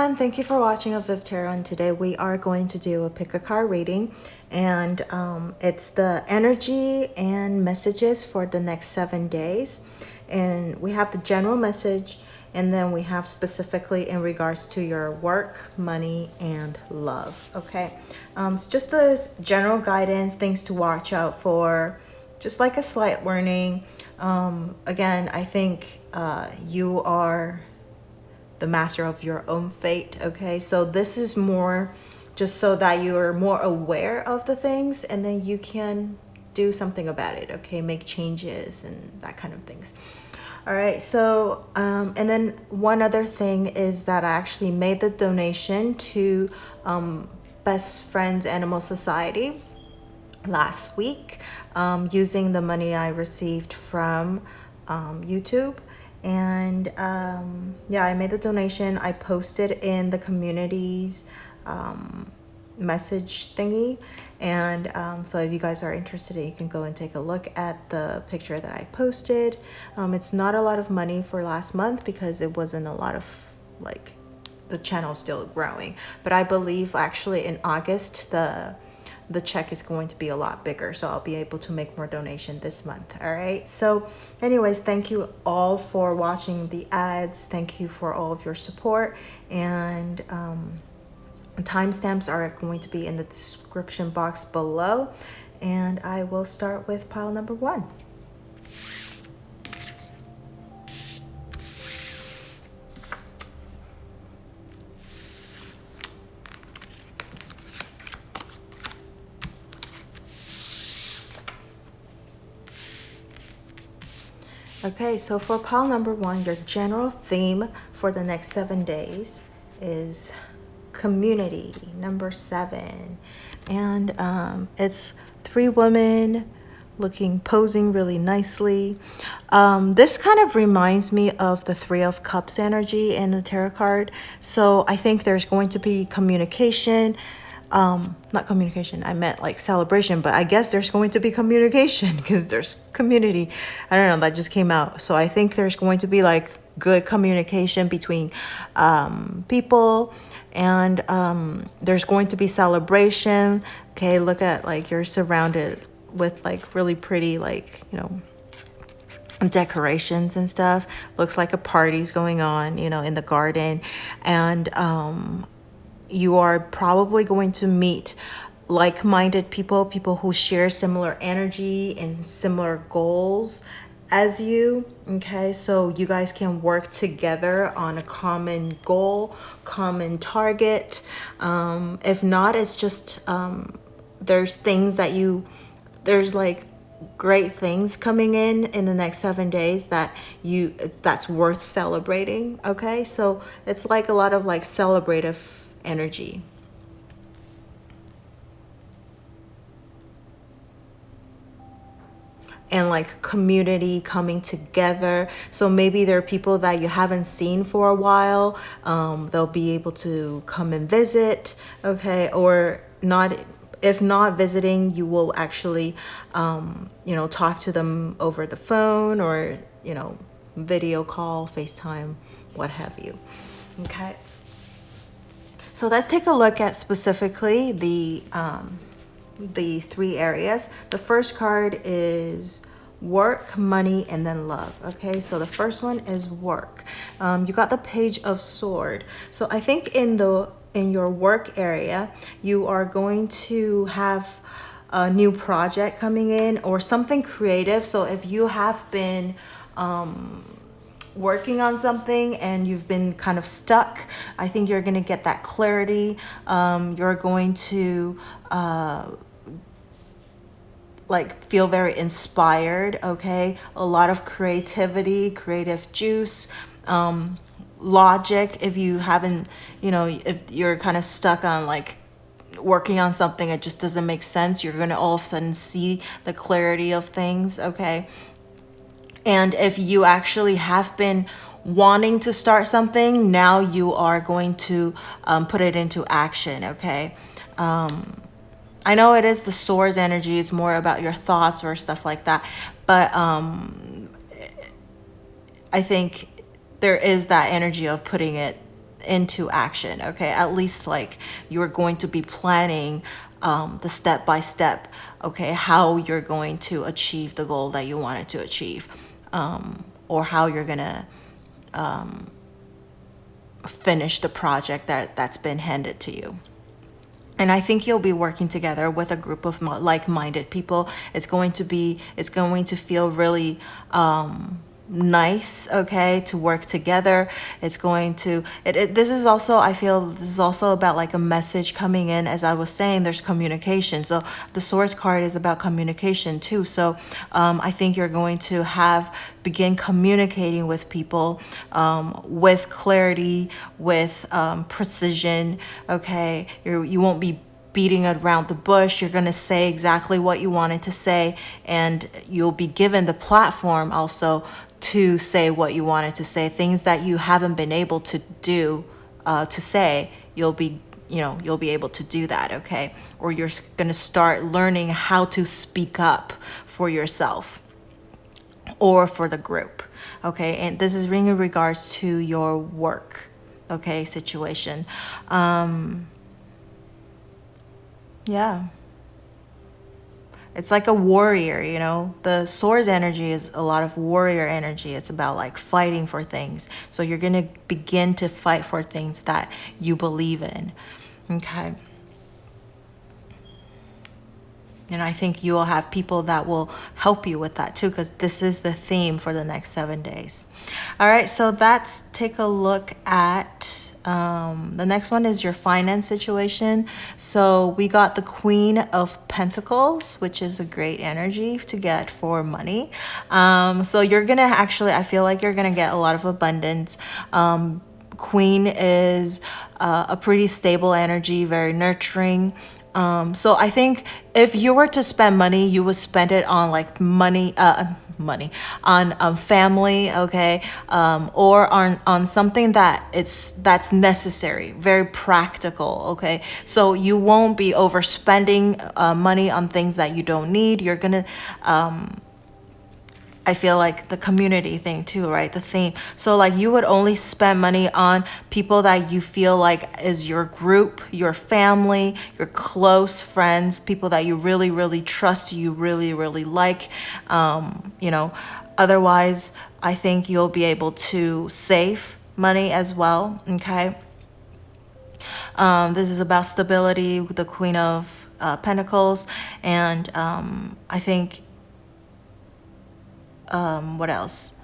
everyone, thank you for watching avivTarot, and today we are going to do a pick a card reading, and it's the energy and messages for the next 7 days. And we have the general message, and then we have specifically in regards to your work, money, and love. Okay, it's just a general guidance, things to watch out for, just like a slight warning. Again, I think you are the master of your own fate. Okay, so this is more just so that you're more aware of the things, and then you can do something about it. Okay, make changes and that kind of things. All right, so and then one other thing is that I actually made the donation to Best Friends Animal Society last week, using the money I received from YouTube. And yeah, I made the donation. I posted in the community's message thingy, and so if you guys are interested, you can go and take a look at the picture that I posted. It's not a lot of money for last month because it wasn't a lot of, like, the channel's still growing, but I believe actually in August the check is going to be a lot bigger, so I'll be able to make more donation this month. All right, so anyways, thank you all for watching the ads. Thank you for all of your support, and timestamps are going to be in the description box below, and I will start with pile number 1. Okay, so for pile number 1, your general theme for the next 7 days is community, number 7. And it's 3 women posing really nicely. This kind of reminds me of the 3 of Cups energy in the tarot card. So I think there's going to be communication. Not communication, I meant like celebration, but I guess there's going to be communication because there's community. I don't know, that just came out. So I think there's going to be like good communication between people, and there's going to be celebration. Okay, look at, like, you're surrounded with like really pretty, like, you know, decorations and stuff. Looks like a party's going on, you know, in the garden. And you are probably going to meet like-minded people who share similar energy and similar goals as you. Okay, so you guys can work together on a common goal, common target. If not, it's just there's like great things coming in the next 7 days that's worth celebrating. Okay, so it's like a lot of like celebrative energy. And like community coming together. So maybe there are people that you haven't seen for a while. They'll be able to come and visit. Okay, or not. If not visiting, you will actually you know, talk to them over the phone, or, you know, video call, FaceTime, what have you. Okay, so let's take a look at specifically the 3 areas. The first card is work, money, and then love. Okay, so the first one is work. You got the Page of Sword. So I think in your work area, you are going to have a new project coming in, or something creative. So if you have been working on something and you've been kind of stuck, I think you're going to get that clarity. You're going to like feel very inspired. Okay, a lot of creativity, creative juice, logic. If you haven't, you know, if you're kind of stuck on like working on something, it just doesn't make sense, you're going to all of a sudden see the clarity of things. Okay, and if you actually have been wanting to start something, now you are going to put it into action. Okay, I know it is the Swords energy, it's more about your thoughts or stuff like that, but I think there is that energy of putting it into action, okay? At least like you're going to be planning the step by step, okay, how you're going to achieve the goal that you wanted to achieve, or how you're gonna finish the project that's been handed to you. And I think you'll be working together with a group of like-minded people. It's going to feel really nice, okay, to work together. It's going to, this is also, I feel this is also about like a message coming in. As I was saying, there's communication. So the Swords card is about communication too. So I think you're going to begin communicating with people with clarity, with precision, okay? You won't be beating around the bush. You're going to say exactly what you wanted to say, and you'll be given the platform also to say what you wanted to say. Things that you haven't been able to do, to say, you'll be able to do that, okay? Or you're going to start learning how to speak up for yourself or for the group, okay? And this is in regards to your work, okay, situation. Yeah. It's like a warrior, you know. The Swords energy is a lot of warrior energy. It's about like fighting for things. So you're going to begin to fight for things that you believe in. Okay. And I think you will have people that will help you with that too, because this is the theme for the next 7 days. All right, so let's take a look at the next one is your finance situation. So we got the Queen of Pentacles, which is a great energy to get for money. So you're gonna I feel like you're gonna get a lot of abundance. Queen is a pretty stable energy, very nurturing. So I think if you were to spend money, you would spend it on like money on family, okay, or on something that's necessary, very practical, okay. So you won't be overspending money on things that you don't need. You're gonna I feel like the community thing too, right? The theme. So like you would only spend money on people that you feel like is your group, your family, your close friends, people that you really, really trust, you really, really like. Otherwise, I think you'll be able to save money as well, okay? This is about stability, the Queen of Pentacles, and I think what else?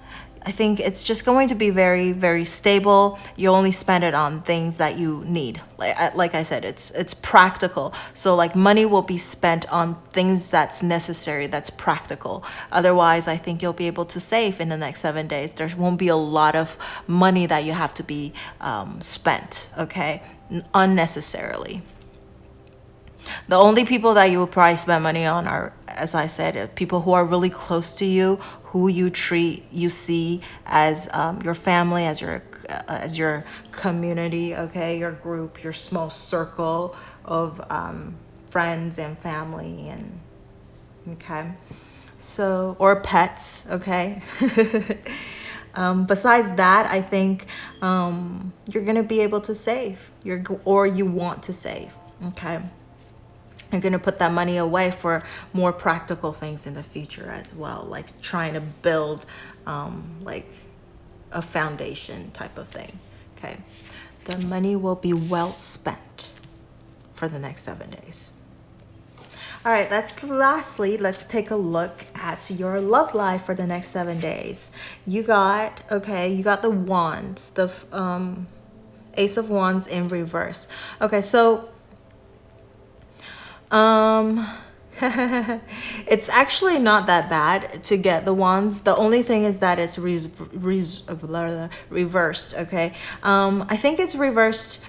I think it's just going to be very, very stable. You only spend it on things that you need. Like I said, it's practical. So like money will be spent on things that's necessary, that's practical. Otherwise, I think you'll be able to save in the next 7 days. There won't be a lot of money that you have to be spent, okay, unnecessarily. The only people that you will probably spend money on are, as I said, people who are really close to you, who you see as your family, as your community, okay, your group, your small circle of friends and family, and okay, so, or pets, okay. Besides that, I think you're gonna be able to save, or you want to save, okay. You're going to put that money away for more practical things in the future as well, like trying to build like a foundation type of thing, okay? The money will be well spent for the next 7 days. All right, lastly, let's take a look at your love life for the next 7 days. You got the Wands, the Ace of Wands in reverse. Okay, so it's actually not that bad to get the Wands. The only thing is that it's reversed, okay? I think it's reversed,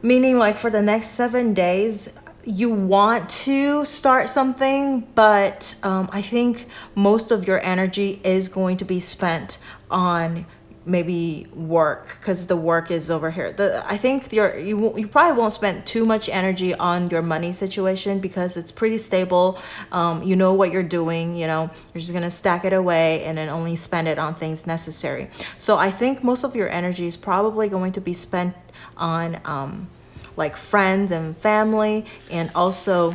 meaning like for the next 7 days, you want to start something, but I think most of your energy is going to be spent on maybe work, because the work is over here. I think you probably won't spend too much energy on your money situation because it's pretty stable. You know what you're doing, you're just gonna stack it away and then only spend it on things necessary. So I think most of your energy is probably going to be spent on like friends and family, and also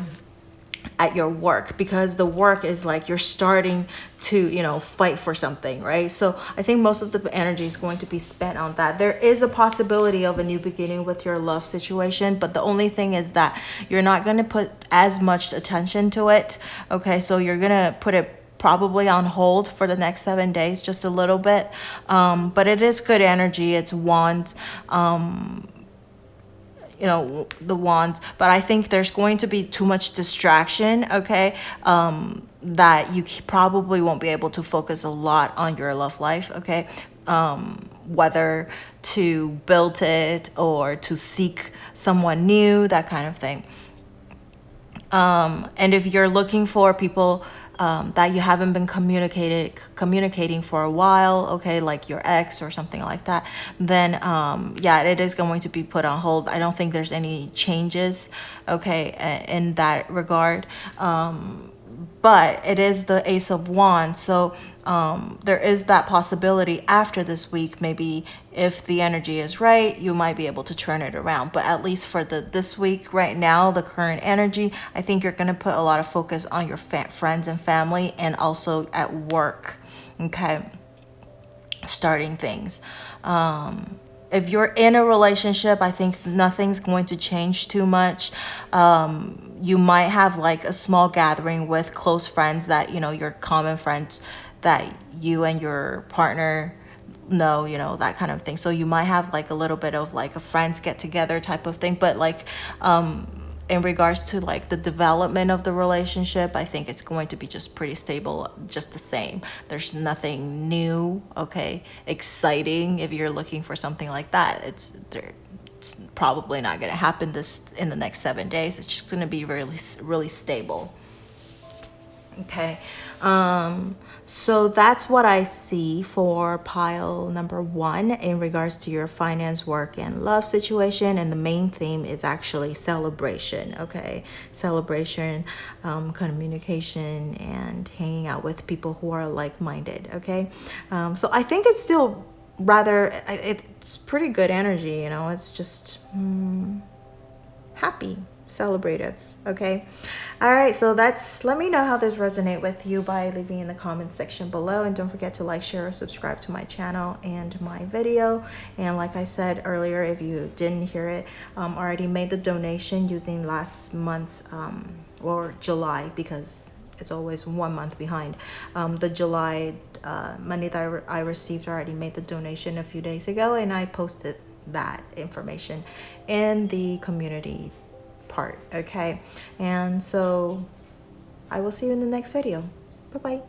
at your work, because the work is like you're starting to fight for something, right? So I think most of the energy is going to be spent on that. There is a possibility of a new beginning with your love situation, but the only thing is that you're not going to put as much attention to it. Okay, so you're gonna put it probably on hold for the next 7 days, just a little bit, but it is good energy. It's wands, the wands, but I think there's going to be too much distraction, okay, that you probably won't be able to focus a lot on your love life, okay, whether to build it or to seek someone new, that kind of thing. And if you're looking for people that you haven't been communicating for a while, okay, like your ex or something like that, then yeah, it is going to be put on hold. I don't think there's any changes, okay, in that regard. But it is the Ace of Wands, so there is that possibility after this week, maybe if the energy is right, you might be able to turn it around. But at least for this week right now, the current energy, I think you're going to put a lot of focus on your friends and family, and also at work, okay, starting things. If you're in a relationship, I think nothing's going to change too much. You might have like a small gathering with close friends that, your common friends that you and your partner know, that kind of thing. So you might have like a little bit of like a friends get together type of thing. But like in regards to like the development of the relationship, I think it's going to be just pretty stable, just the same. There's nothing new, okay, exciting. If you're looking for something like that, it's probably not going to happen in the next 7 days. It's just going to be really, really stable. Okay. So that's what I see for pile number 1 in regards to your finance, work, and love situation. And the main theme is actually celebration, okay? Celebration, communication, and hanging out with people who are like-minded, okay? So I think it's still it's pretty good energy, it's just happy, celebrative, okay? All right, so let me know how this resonates with you by leaving in the comments section below, and don't forget to like, share, or subscribe to my channel and my video. And like I said earlier, if you didn't hear it, already made the donation using last month's or July, because it's always 1 month behind. The July money that I received, already made the donation a few days ago, and I posted that information in the community part, okay? And so I will see you in the next video. Bye-bye.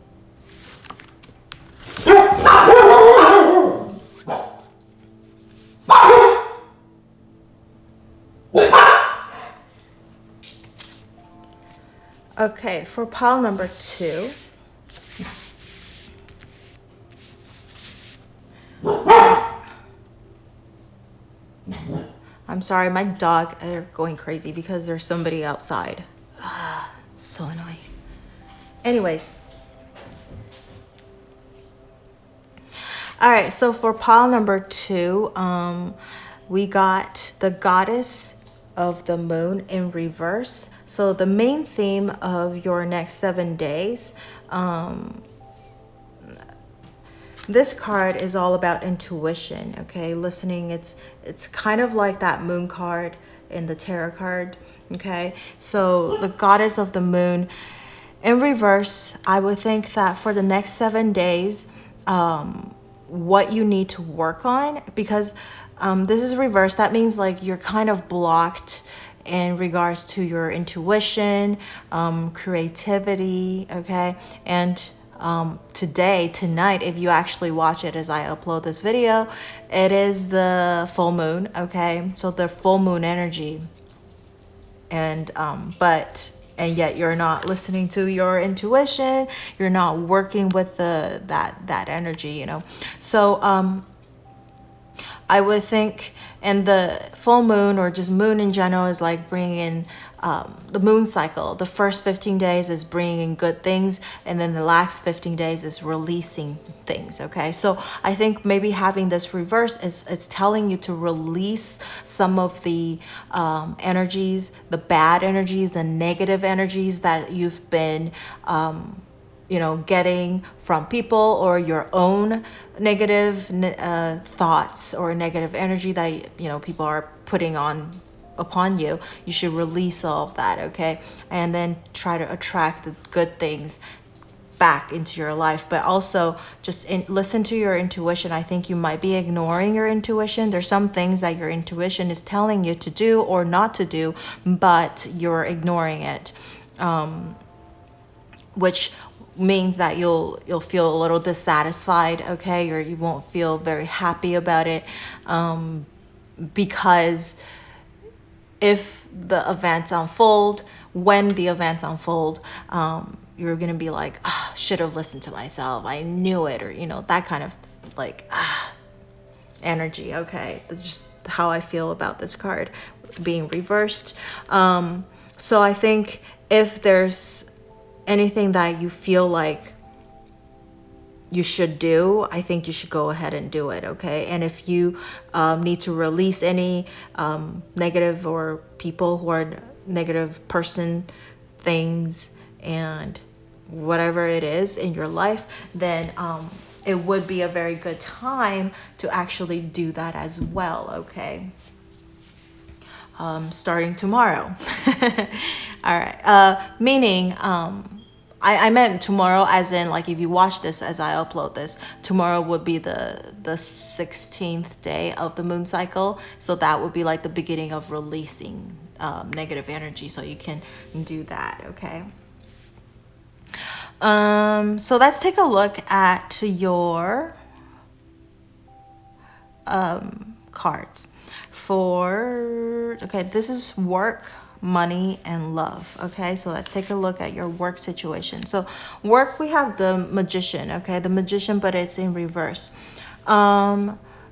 Okay, for pile number 2, I'm sorry, my dog are going crazy because there's somebody outside. So annoying. Anyways. All right, so for pile number 2, we got the Goddess of the Moon in reverse. So the main theme of your next 7 days, this card is all about intuition, okay? Listening, it's kind of like that moon card in the tarot card, okay? So the Goddess of the Moon in reverse, I would think that for the next 7 days, what you need to work on, because this is reverse, that means like you're kind of blocked in regards to your intuition, creativity, okay? And tonight, if you actually watch it as I upload this video, it is the full moon, okay? So the full moon energy, and yet you're not listening to your intuition, you're not working with that energy, So I would think, and the full moon or just moon in general is like bringing in the moon cycle. The first 15 days is bringing in good things, and then the last 15 days is releasing things. Okay, so I think maybe having this reverse is it's telling you to release some of the energies, the bad energies, the negative energies that you've been getting from people, or your own negative thoughts or negative energy that people are putting upon you. You should release all of that, okay? And then try to attract the good things back into your life. But also just listen to your intuition. I think you might be ignoring your intuition. There's some things that your intuition is telling you to do or not to do, but you're ignoring it, which means that you'll feel a little dissatisfied, okay, or you won't feel very happy about it, because if the events unfold, when the events unfold, you're gonna be like, should have listened to myself, I knew it, or that kind of like energy. Okay, that's just how I feel about this card being reversed. So I think if there's anything that you feel like you should do, I think you should go ahead and do it, okay? And if you need to release any negative or people who are negative person, things, and whatever it is in your life, then it would be a very good time to actually do that as well, okay? Starting tomorrow. All right, meaning I meant tomorrow as in like if you watch this as I upload this, tomorrow would be the 16th day of the moon cycle. So that would be like the beginning of releasing negative energy. So you can do that, okay? So let's take a look at your cards. Okay, this is work, money, and love. Okay, so let's take a look at your work situation. So work, we have the Magician. Okay, the Magician, but it's in reverse.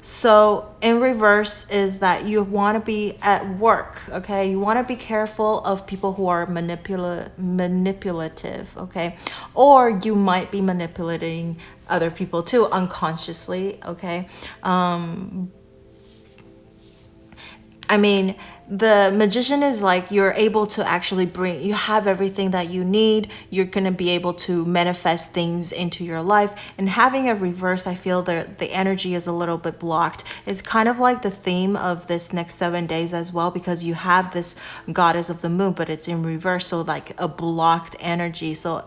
So in reverse is that you want to be at work. Okay, you want to be careful of people who are manipulative. Okay, or you might be manipulating other people too unconsciously. Okay, I mean, the Magician is like you're able to actually you have everything that you need. You're going to be able to manifest things into your life. And having a reverse, I feel that the energy is a little bit blocked. It's kind of like the theme of this next 7 days as well, because you have this goddess of the moon, but it's in reverse. So like a blocked energy. So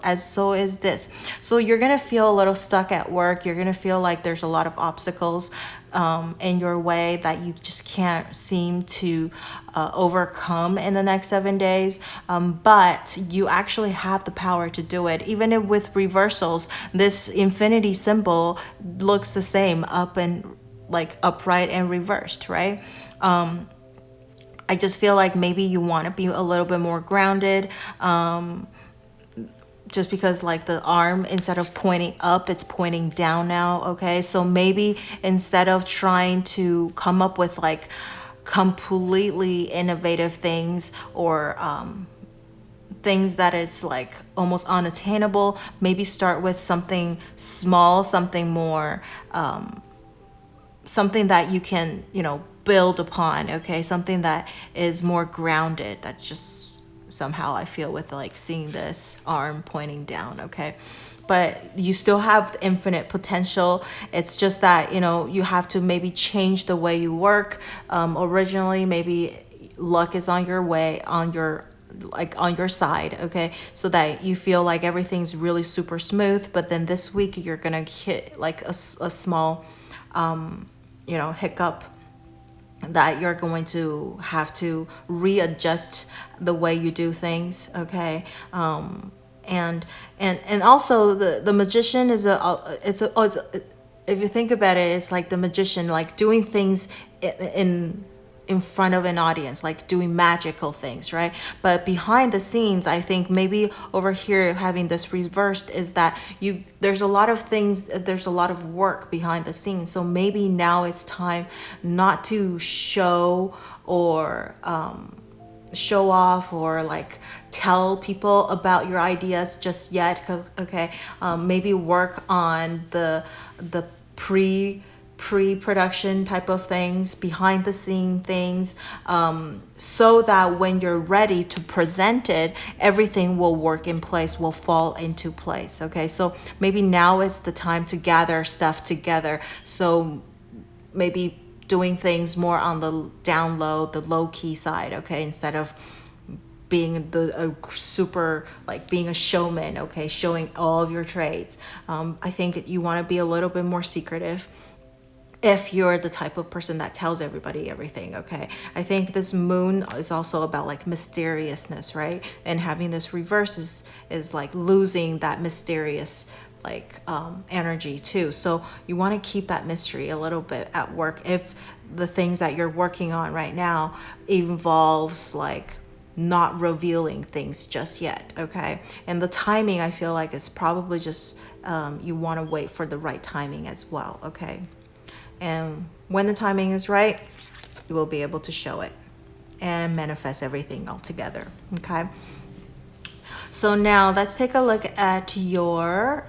is this. So you're going to feel a little stuck at work. You're going to feel like there's a lot of obstacles in your way that you just can't seem to overcome in the next 7 days, but you actually have the power to do it. Even with reversals, this infinity symbol looks the same up and like upright and reversed, right? I just feel like maybe you want to be a little bit more grounded, just because like the arm, instead of pointing up, it's pointing down now. Okay, so maybe instead of trying to come up with like completely innovative things or things that is like almost unattainable, maybe start with something small, something more something that you can build upon. Okay, something that is more grounded. That's just somehow I feel with like seeing this arm pointing down. Okay, but you still have infinite potential. It's just that you have to maybe change the way you work. Originally maybe luck is on your way, on your side, okay, so that you feel like everything's really super smooth. But then this week you're gonna hit like a small hiccup that you're going to have to readjust the way you do things, okay? And also the Magician is if you think about it, it's like the Magician, like doing things in in front of an audience, like doing magical things, right? But behind the scenes, I think maybe over here having this reversed is that there's a lot of things, there's a lot of work behind the scenes. So maybe now it's time not to show or show off or like tell people about your ideas just yet. Okay, maybe work on the pre-production type of things, behind the scene things, so that when you're ready to present it, everything will work in place, will fall into place. Okay, so maybe now is the time to gather stuff together. So maybe doing things more on the down low, the low key side, okay, instead of being super, like being a showman, okay, showing all of your trades. I think you want to be a little bit more secretive if you're the type of person that tells everybody everything, okay? I think this moon is also about like mysteriousness, right? And having this reverse is like losing that mysterious like energy too. So you want to keep that mystery a little bit at work if the things that you're working on right now involves like not revealing things just yet, okay? And the timing, I feel like, is probably just you want to wait for the right timing as well, okay? And when the timing is right, you will be able to show it and manifest everything all together, okay? So now let's take a look at your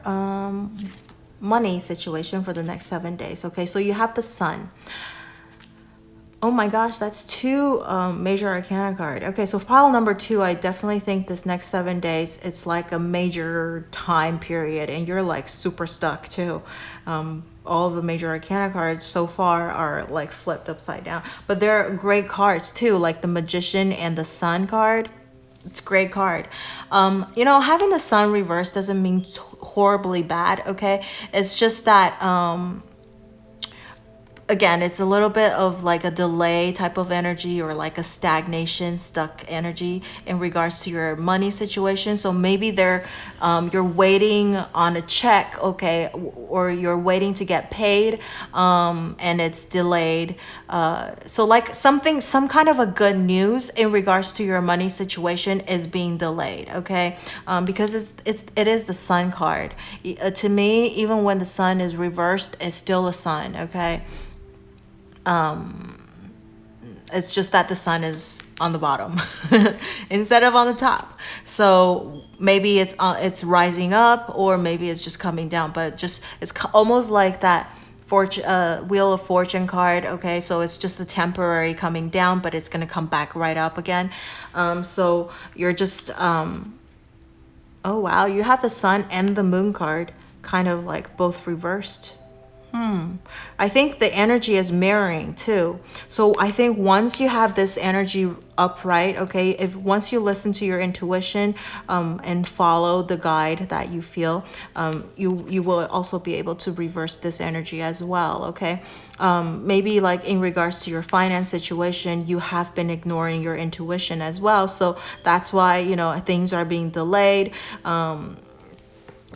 money situation for the next 7 days, okay? So you have the sun. Oh my gosh, that's 2 major arcana card. Okay, so pile number 2, I definitely think this next 7 days, it's like a major time period and you're like super stuck too. All of the major arcana cards so far are like flipped upside down, but they're great cards too, like the Magician and the Sun card. It's a great card. You know, having the sun reversed doesn't mean horribly bad, okay? It's just that again, it's a little bit of like a delay type of energy or like a stagnation, stuck energy in regards to your money situation. So maybe you're waiting on a check, okay, or you're waiting to get paid, and it's delayed. So like some kind of a good news in regards to your money situation is being delayed, okay? Because it is the sun card. To me, even when the sun is reversed, it's still a sun, okay? It's just that the sun is on the bottom instead of on the top. So maybe it's rising up, or maybe it's just coming down, but it's almost like that Wheel of Fortune card, okay? So it's just a temporary coming down, but it's going to come back right up again. So you're just, oh wow, you have the sun and the moon card kind of like both reversed. I think the energy is mirroring too. So I think once you have this energy upright, okay, once you listen to your intuition and follow the guide that you feel, you will also be able to reverse this energy as well, okay? Maybe like in regards to your finance situation, you have been ignoring your intuition as well. So that's why, you know, things are being delayed.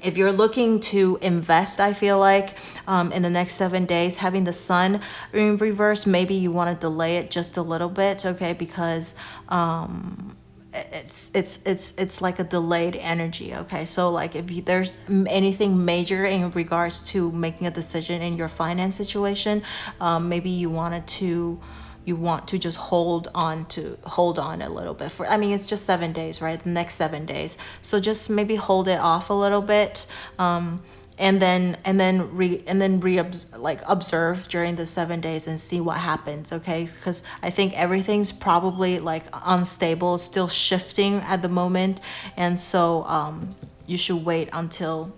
If you're looking to invest, I feel like in the next 7 days, having the sun in reverse, maybe you want to delay it just a little bit, okay? Because it's like a delayed energy, okay? So like if there's anything major in regards to making a decision in your finance situation, maybe you want to just hold on a little bit for, I mean, it's just 7 days, right? The next 7 days. So just maybe hold it off a little bit. And then observe during the 7 days and see what happens, okay? Because I think everything's probably like unstable, still shifting at the moment. And so you should wait until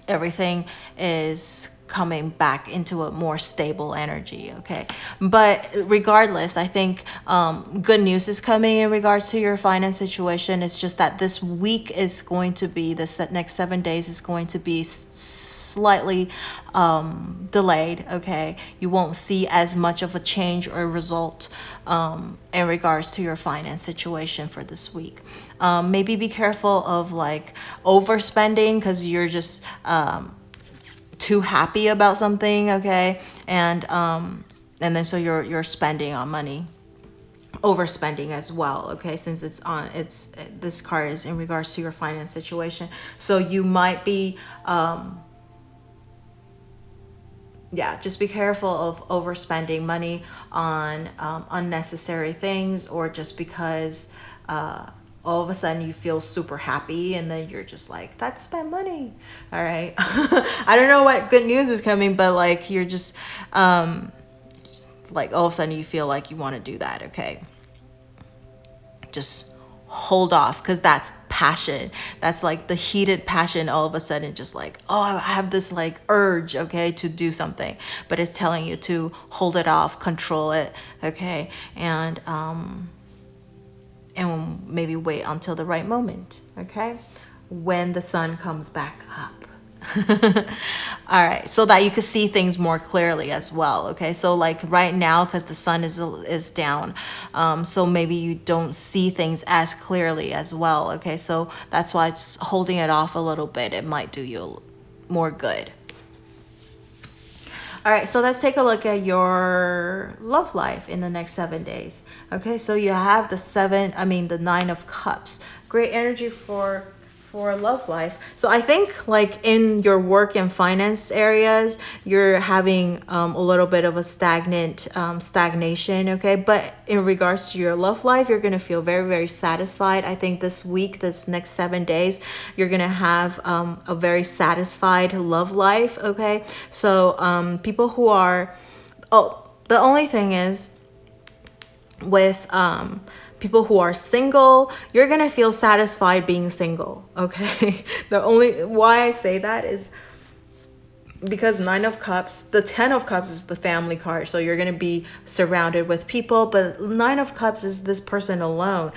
everything is coming back into a more stable energy, okay? But regardless, I think good news is coming in regards to your finance situation. It's just that this week is going to be, next 7 days is going to be slightly delayed, okay? You won't see as much of a change or result in regards to your finance situation for this week. Maybe be careful of like overspending because you're just too happy about something, okay? And then so you're spending on money overspending as well, okay, since this card is in regards to your finance situation. So you might be just be careful of overspending money on unnecessary things, or just because all of a sudden you feel super happy and then you're just like, that's spent money. All right. I don't know what good news is coming, but like you're just like all of a sudden you feel like you want to do that. Okay, just hold off, because that's passion. That's like the heated passion, all of a sudden just like, oh, I have this like urge, okay, to do something, but it's telling you to hold it off, control it, okay, and maybe wait until the right moment, okay, when the sun comes back up. All right, so that you can see things more clearly as well, okay? So like right now, because the sun is down, so maybe you don't see things as clearly as well, okay? So that's why it's holding it off a little bit. It might do you more good. All right, so let's take a look at your love life in the next 7 days. Okay, so you have the 9 of Cups. Great energy for love life. So I think like in your work and finance areas, you're having a little bit of a stagnation, okay? But in regards to your love life, you're going to feel very, very satisfied. I think this next 7 days, you're going to have a very satisfied love life, okay? So people who are, the only thing is with people who are single, you're gonna feel satisfied being single, okay? The only why I say that is because 9 of Cups, the 10 of Cups is the family card, so you're gonna be surrounded with people, but 9 of Cups is this person alone,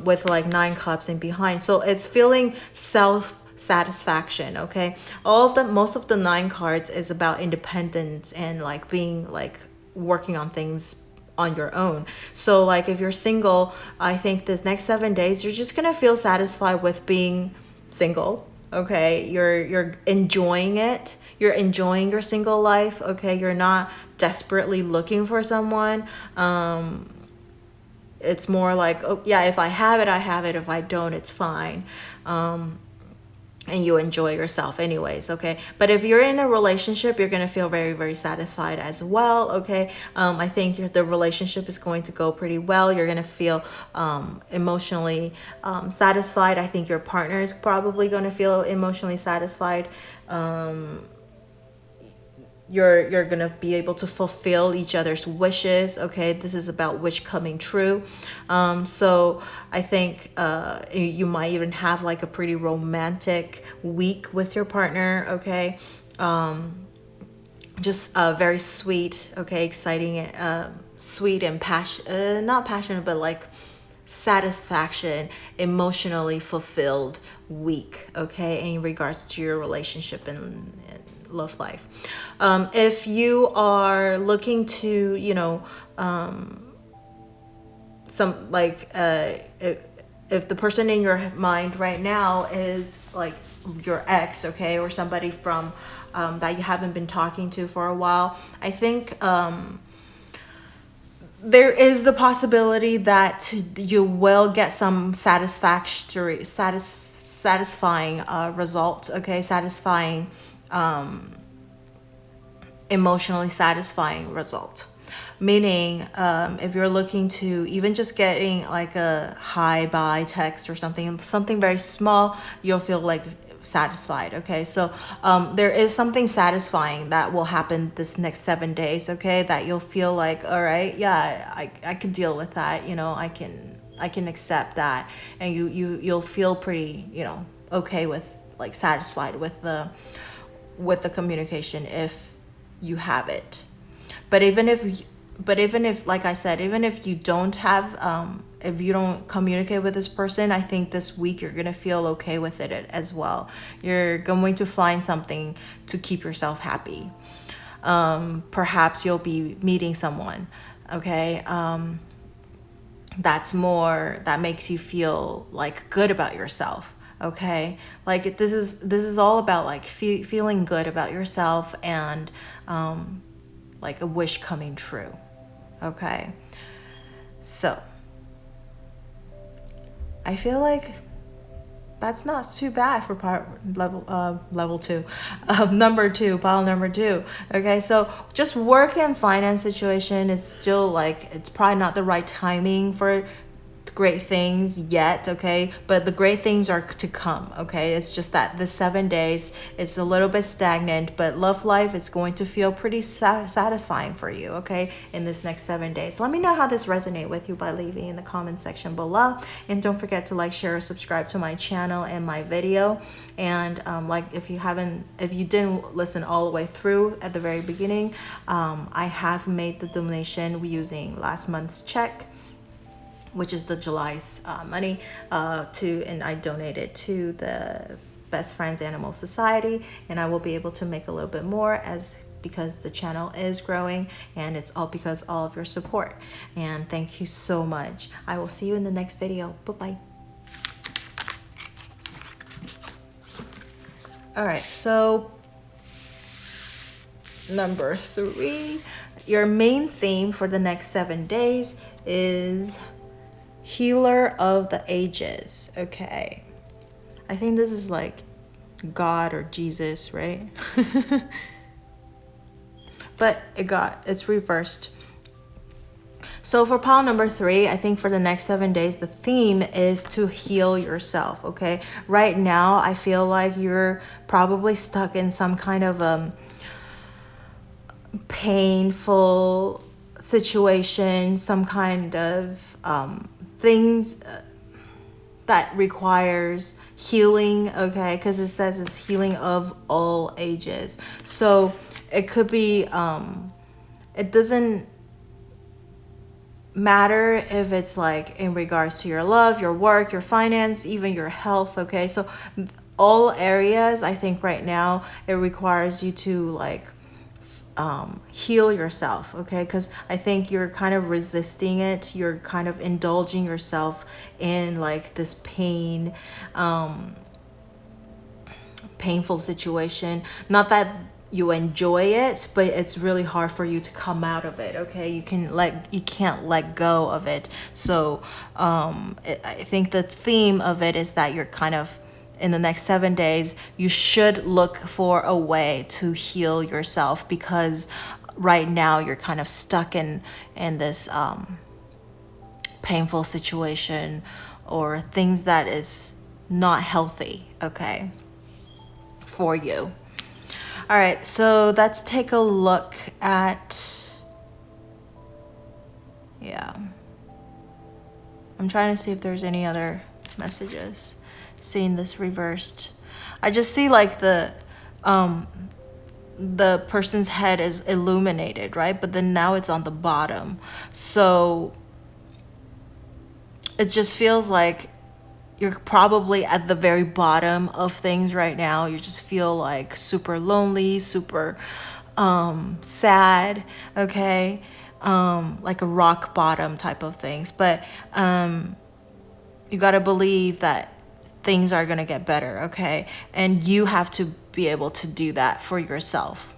with like 9 cups and behind, so it's feeling self-satisfaction, okay? Most of the 9 cards is about independence and like being like working on things on your own. So like if you're single, I think this next 7 days you're just gonna feel satisfied with being single, okay? You're enjoying it, you're enjoying your single life, okay? You're not desperately looking for someone. It's more like, oh yeah, if I have it, I have it. If I don't, it's fine. And you enjoy yourself anyways, okay? But if you're in a relationship, you're gonna feel very, very satisfied as well, okay? I think the relationship is going to go pretty well. You're gonna feel emotionally satisfied. I think your partner is probably gonna feel emotionally satisfied. You're gonna be able to fulfill each other's wishes, okay? This is about wish coming true. So I think you might even have like a pretty romantic week with your partner, okay? Just very sweet, okay, exciting, sweet and not passionate, but like satisfaction, emotionally fulfilled week, okay, in regards to your relationship and love life. If you are looking to, some like if the person in your mind right now is like your ex, okay, or somebody from that you haven't been talking to for a while, I think there is the possibility that you will get some satisfying result, okay, satisfying emotionally satisfying result, meaning if you're looking to even just getting like a hi bye text or something very small, you'll feel like satisfied, okay? So there is something satisfying that will happen this next 7 days, okay, that you'll feel like, all right, yeah, I can deal with that, I can accept that, and you'll feel pretty, okay with, like, satisfied with the communication if you have it. But even if like I said, even if you don't have if you don't communicate with this person, I think this week you're gonna feel okay with it as well. You're going to find something to keep yourself happy. Perhaps you'll be meeting someone, okay, that makes you feel like good about yourself. Okay, like this is all about like feeling good about yourself and like a wish coming true. Okay, So I feel like that's not too bad for number two, pile number two. Okay, so just work and finance situation is still like, it's probably not the right timing for great things yet, okay, but the great things are to come. Okay, it's just that the 7 days, it's a little bit stagnant, but love life is going to feel pretty satisfying for you, okay, in this next 7 days. Let me know how this resonates with you by leaving in the comment section below, and don't forget to like, share, or subscribe to my channel and my video. And like, if you didn't listen all the way through at the very beginning, I have made the donation using last month's check, which is the July's money, and I donated to the Best Friends Animal Society, and I will be able to make a little bit more because the channel is growing, and it's all because all of your support. And thank you so much. I will see you in the next video. Bye-bye. All right, so number 3, your main theme for the next 7 days is Healer of the Ages. Okay, I think this is like God or Jesus, right? But it's reversed. So for pile number 3, I think for the next 7 days, the theme is to heal yourself. Okay, right now I feel like you're probably stuck in some kind of painful situation, some kind of things that requires healing, okay, because it says it's healing of all ages. So it could be it doesn't matter if it's like in regards to your love, your work, your finance, even your health, okay? So all areas, I think right now it requires you to like heal yourself, okay? Because I think you're kind of resisting it. You're kind of indulging yourself in like this painful situation. Not that you enjoy it, but it's really hard for you to come out of it, okay? You can't let go of it. So I think the theme of it is that you're kind of, in the next 7 days, you should look for a way to heal yourself, because right now you're kind of stuck in this painful situation or things that is not healthy, okay, for you. All right, so let's take a look at, I'm trying to see if there's any other messages. Seeing this reversed, I just see like the person's head is illuminated, right? But then now it's on the bottom, so it just feels like you're probably at the very bottom of things right now. You just feel like super lonely, super sad, okay, like a rock bottom type of things. But you got to believe that things are going to get better, okay? And you have to be able to do that for yourself.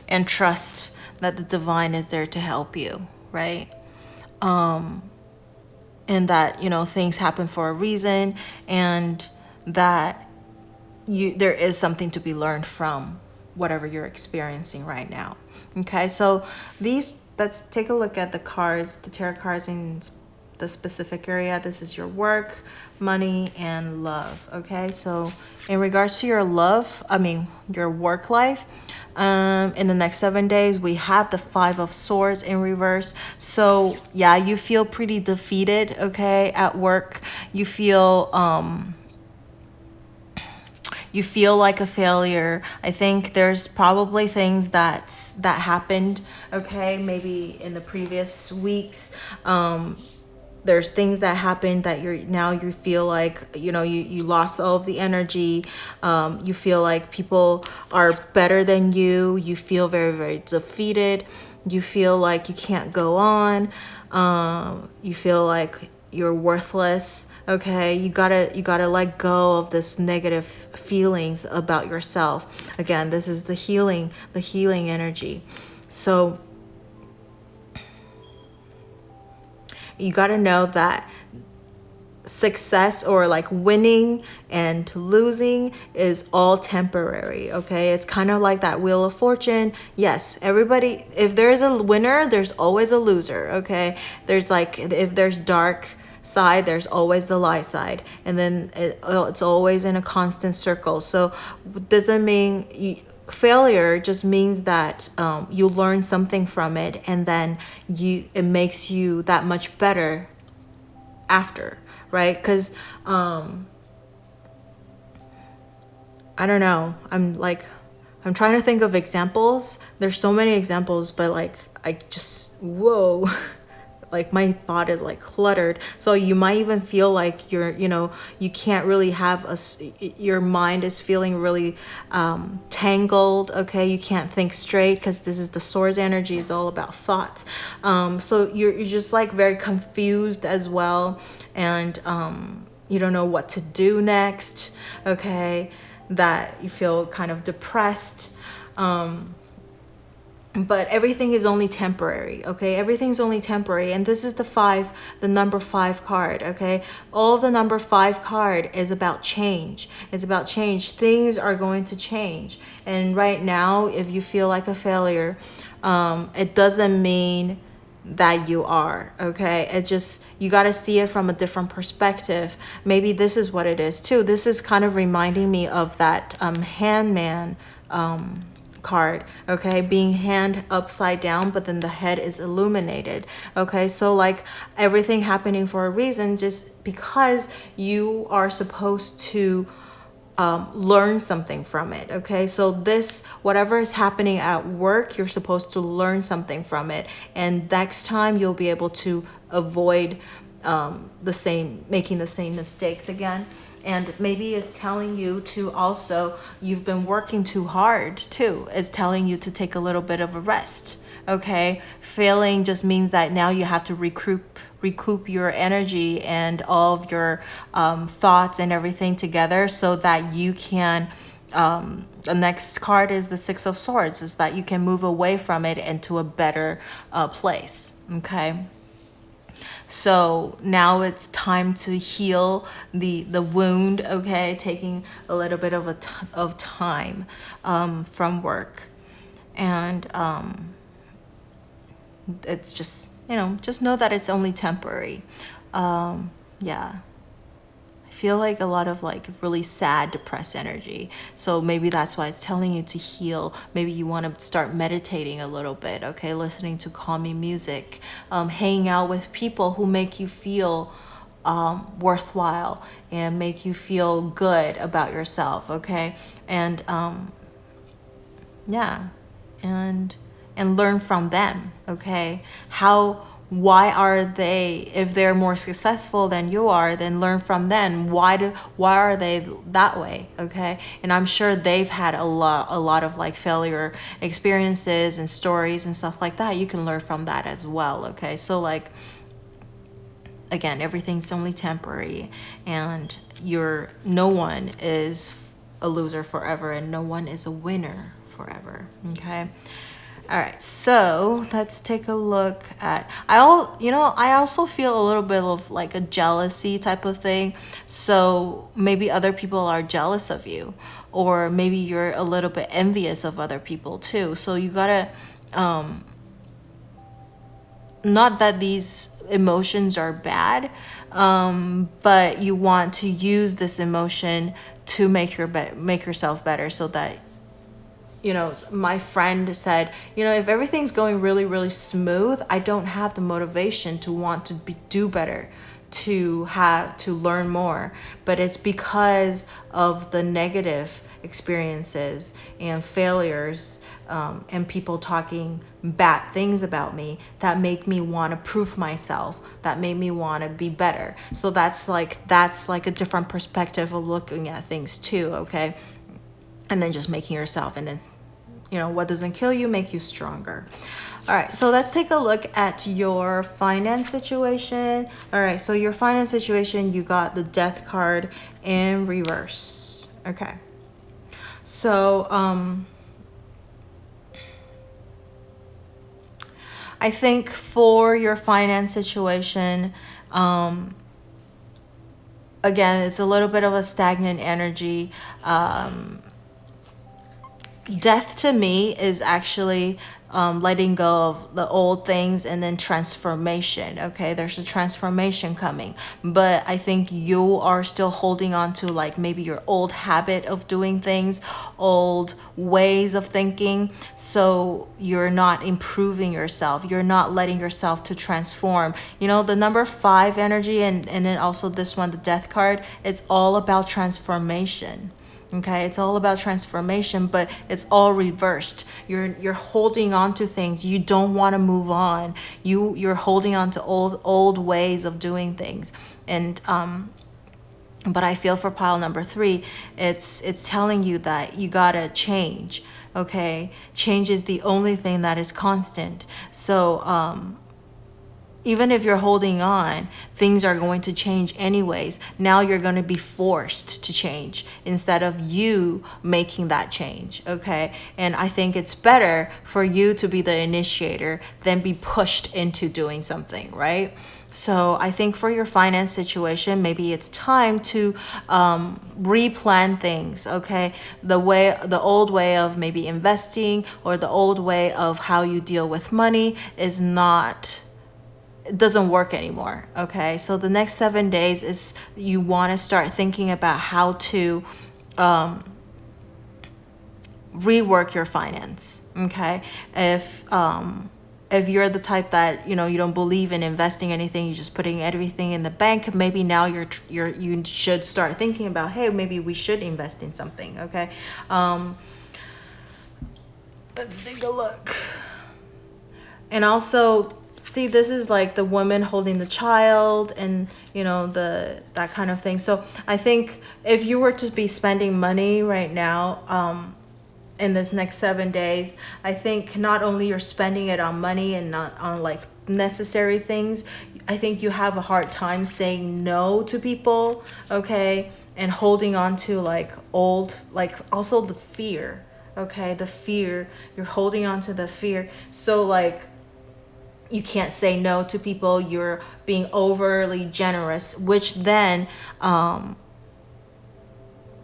And trust that the divine is there to help you, right? And that, things happen for a reason, and that there is something to be learned from whatever you're experiencing right now. Okay, so let's take a look at the cards, the tarot cards in the specific area. This is your work, money, and love. Okay, so in regards to your your work life, in the next 7 days, we have the 5 of Swords in reverse. So yeah, you feel pretty defeated, okay, at work. You feel like a failure. I think there's probably things that happened, okay, maybe in the previous weeks. There's things that happened that you feel like, you lost all of the energy. You feel like people are better than you. You feel very, very defeated. You feel like you can't go on. You feel like you're worthless. Okay, you gotta let go of this negative feelings about yourself. Again, this is the healing energy. So you got to know that success or like winning and losing is all temporary. Okay, it's kind of like that wheel of fortune. Yes, everybody, if there is a winner, there's always a loser. Okay, there's like, if there's dark side, there's always the light side, and then it's always in a constant circle. So doesn't mean failure just means that you learn something from it, and then it makes you that much better after, right? Because I don't know, I'm trying to think of examples. There's so many examples, but like I just, whoa. Like my thought is like cluttered. So you might even feel like you can't really have your mind is feeling really tangled. Okay, you can't think straight because this is the Swords energy. It's all about thoughts. So you're just like very confused as well, and you don't know what to do next. Okay, that you feel kind of depressed. But everything is only temporary. Okay, everything's only temporary, and this is the number 5 card. Okay, all the number 5 card is about change. It's about change. Things are going to change, and right now, if you feel like a failure, it doesn't mean that you are. Okay, it just, you got to see it from a different perspective. Maybe this is what it is too. This is kind of reminding me of that hangman card. Okay, being hand upside down, but then the head is illuminated. Okay, so like everything happening for a reason, just because you are supposed to learn something from it. Okay, so this, whatever is happening at work, you're supposed to learn something from it, and next time you'll be able to avoid making the same mistakes again. And maybe it's telling you to also, you've been working too hard too. It's telling you to take a little bit of a rest. Okay, failing just means that now you have to recoup your energy and all of your thoughts and everything together, so that you can the next card is the 6 of Swords, is that you can move away from it into a better place. Okay, so now it's time to heal the wound. Okay, taking a little bit of time from work, and it's just, just know that it's only temporary. Yeah, I feel like a lot of like really sad, depressed energy. So maybe that's why it's telling you to heal. Maybe you want to start meditating a little bit. Okay, listening to calming music, hanging out with people who make you feel worthwhile and make you feel good about yourself. Okay, and yeah, and learn from them. Okay, why are they, if they're more successful than you are, then learn from them. Why are they that way? Okay, and I'm sure they've had a lot of like failure experiences and stories and stuff like that. You can learn from that as well. Okay, so like, again, everything's only temporary, and no one is a loser forever, and no one is a winner forever. Okay. All right, so let's take a look at, I also feel a little bit of like a jealousy type of thing. So maybe other people are jealous of you, or maybe you're a little bit envious of other people too. So you gotta, not that these emotions are bad, but you want to use this emotion to make yourself better, so that, my friend said, if everything's going really, really smooth, I don't have the motivation to want to do better, to learn more. But it's because of the negative experiences and failures, and people talking bad things about me, that make me want to prove myself, that made me want to be better. So that's like a different perspective of looking at things too. Okay, and then just making yourself, and then, what doesn't kill you make you stronger. All right, so let's take a look at your finance situation. All right, so your finance situation, you got the Death card in reverse. Okay, so I think for your finance situation, again, it's a little bit of a stagnant energy. Death to me is actually letting go of the old things and then transformation. Okay, there's a transformation coming, but I think you are still holding on to like maybe your old habit of doing things, old ways of thinking. So you're not improving yourself. You're not letting yourself to transform. You know, the number 5 energy and then also this one, the death card, it's all about transformation. Okay, it's all about transformation, but it's all reversed. You're holding on to things. You don't want to move on. You're holding on to old ways of doing things. And but I feel for pile number 3, it's telling you that you gotta change. Okay, change is the only thing that is constant. So even if you're holding on, things are going to change anyways. Now you're going to be forced to change instead of you making that change, okay? And I think it's better for you to be the initiator than be pushed into doing something, right? So I think for your finance situation, maybe it's time to replan things, okay? The old way of maybe investing or the old way of how you deal with money is not... it doesn't work anymore. Okay, so the next 7 days is you want to start thinking about how to rework your finance. Okay, if you're the type that you don't believe in investing anything, you're just putting everything in the bank, maybe now you should start thinking about, hey, maybe we should invest in something. Okay, let's take a look. And also, see, this is like the woman holding the child and that kind of thing. So I think if you were to be spending money right now in this next 7 days, I think not only you're spending it on money and not on like necessary things, I think you have a hard time saying no to people, okay, and holding on to like old, like also the fear, okay, the fear, you're holding on to the fear. So like you can't say no to people, you're being overly generous, which then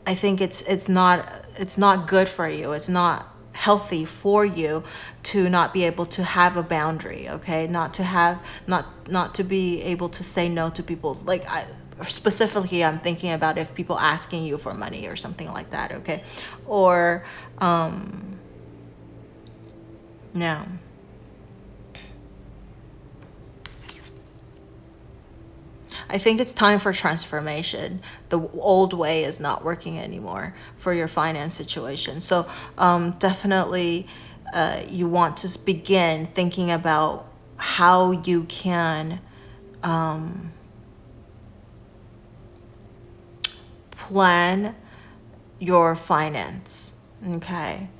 I think it's not good for you. It's not healthy for you to not be able to have a boundary, okay? Not to be able to say no to people. Like specifically I'm thinking about if people asking you for money or something like that, okay? Or no. I think it's time for transformation. The old way is not working anymore for your finance situation. So definitely you want to begin thinking about how you can plan your finance, okay?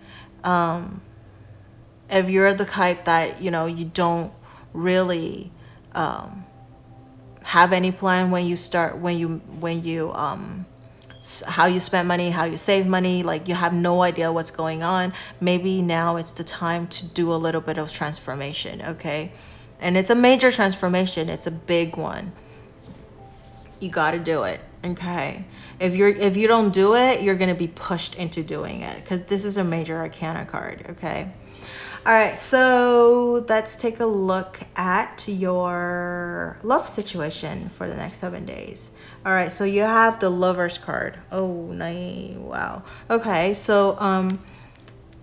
If you're the type that, you don't really... have any plan when you start, when you how you spend money, how you save money, like you have no idea what's going on, maybe now it's the time to do a little bit of transformation, okay? And it's a major transformation, it's a big one. You got to do it, okay? If you don't do it, you're going to be pushed into doing it because this is a major arcana card, okay? All right, so let's take a look at your love situation for the next 7 days. All right, so you have the Lover's card. Oh, nice. Wow. Okay, so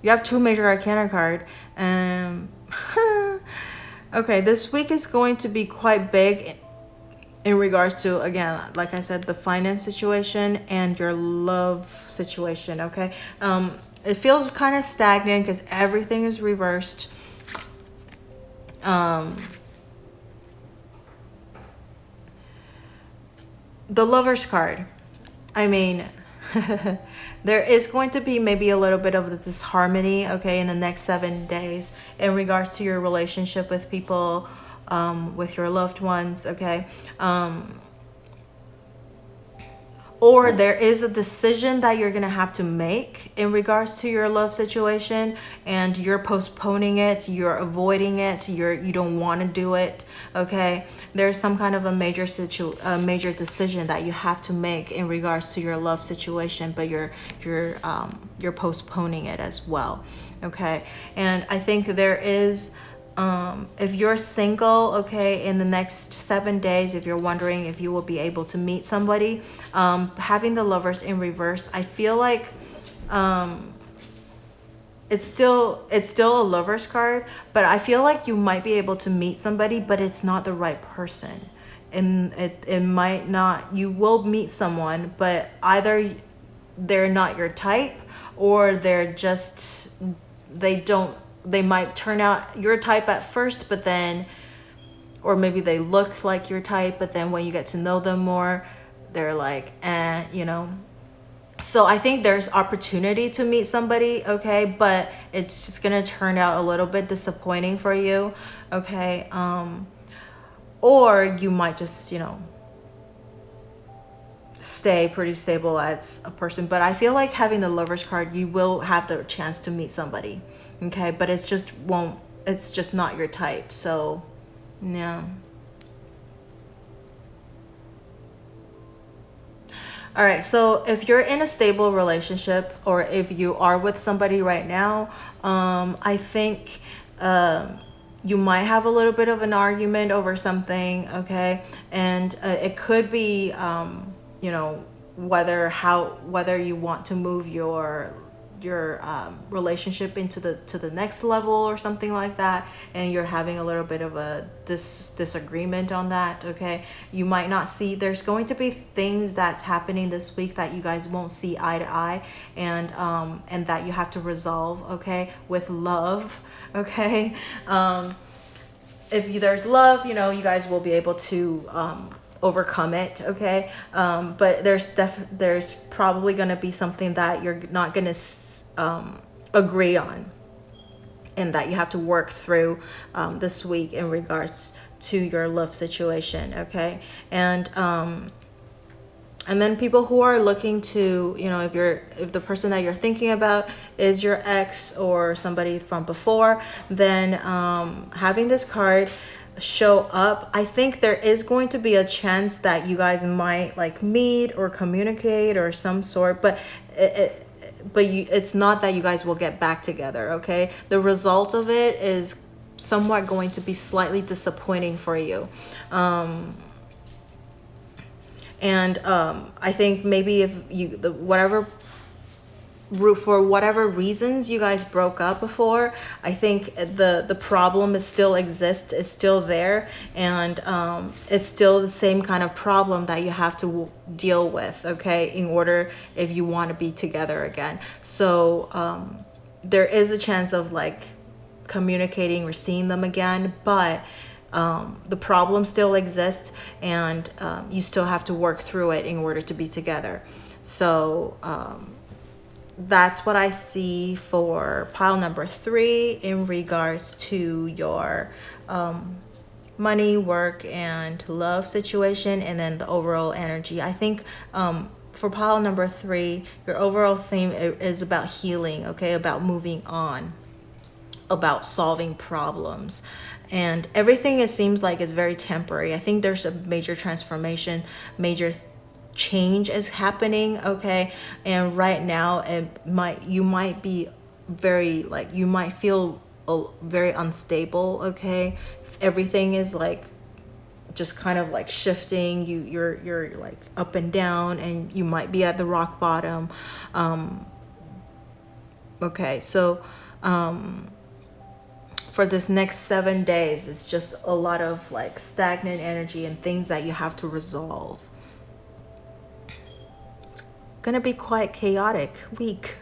you have 2 major arcana card. Okay, this week is going to be quite big in regards to, again, like I said, the finance situation and your love situation, okay? It feels kind of stagnant because everything is reversed. The Lover's card. I mean, there is going to be maybe a little bit of the disharmony, okay, in the next 7 days in regards to your relationship with people, with your loved ones, okay? or there is a decision that you're gonna have to make in regards to your love situation, and you're postponing it, you're avoiding it, you don't want to do it. Okay, there's some kind of a major decision that you have to make in regards to your love situation, but you're postponing it as well. Okay, and I think there is, if you're single, okay, in the next 7 days, if you're wondering if you will be able to meet somebody, having the Lovers in reverse, I feel like it's still a Lovers card, but I feel like you might be able to meet somebody, but it's not the right person. And it might not, you will meet someone, but either they're not your type, or they're just, they might turn out your type at first, but then, or maybe they look like your type, but then when you get to know them more, they're like, you know. So I think there's opportunity to meet somebody, okay, but it's just gonna turn out a little bit disappointing for you, okay. Or you might just, you know, stay pretty stable as a person. But I feel like having the Lovers card, you will have the chance to meet somebody, okay, but it's just not your type. So yeah. All right, so if you're in a stable relationship, or if you are with somebody right now, I think you might have a little bit of an argument over something, okay, and it could be you know, whether you want to move your relationship into the next level or something like that, and you're having a little bit of a disagreement on that, okay. You might not see, there's going to be things that's happening this week that you guys won't see eye to eye, and that you have to resolve, okay, with love, okay. If there's love, you know, you guys will be able to overcome it, okay. But there's probably going to be something that you're not going to agree on, and that you have to work through this week in regards to your love situation, okay. And then people who are looking to, you know, if the person that you're thinking about is your ex or somebody from before, then having this card show up, I think there is going to be a chance that you guys might like meet or communicate or some sort, but it's not that you guys will get back together, okay. The result of it is somewhat going to be slightly disappointing for you, and I think maybe if you for whatever reasons you guys broke up before, I think the problem is still exists, it's still there, and it's still the same kind of problem that you have to deal with, okay, in order if you want to be together again. So there is a chance of like communicating or seeing them again, but the problem still exists, and you still have to work through it in order to be together. So that's what I see for pile number 3 in regards to your money, work, and love situation, and then the overall energy. I think for pile number 3, your overall theme is about healing, okay, about moving on, about solving problems, and everything, it seems like, is very temporary. I think there's a major transformation, major change is happening, okay, and right now you might be very, like, you might feel very unstable, okay. Everything is like just kind of like shifting, you're like up and down, and you might be at the rock bottom, okay. So for this next 7 days, it's just a lot of like stagnant energy and things that you have to resolve. Gonna be quite chaotic week.